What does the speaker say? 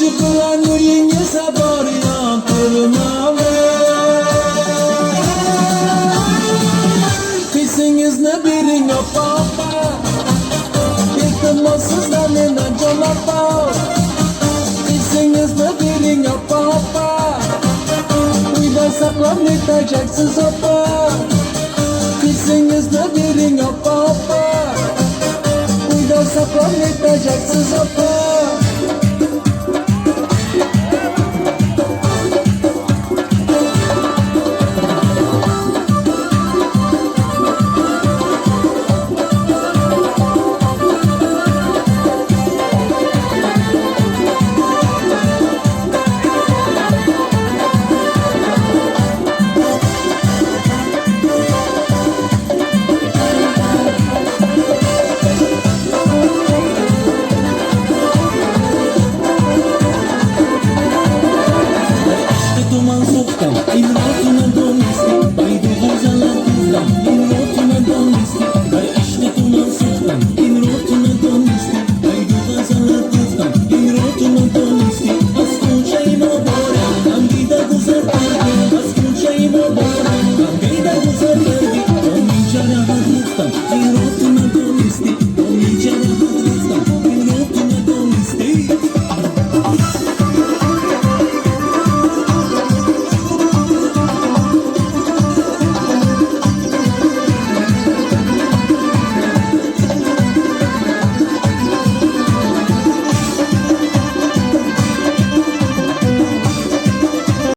Çıkılan yüreğine sabır yaptırma Kıysinizne birin yapapa İltimatsızlar neden canapa Kıysinizne birin yapapa Uyda saklam nitacaksız apa Kıysinizne birin yapapa Uyda saklam nitacaksız apa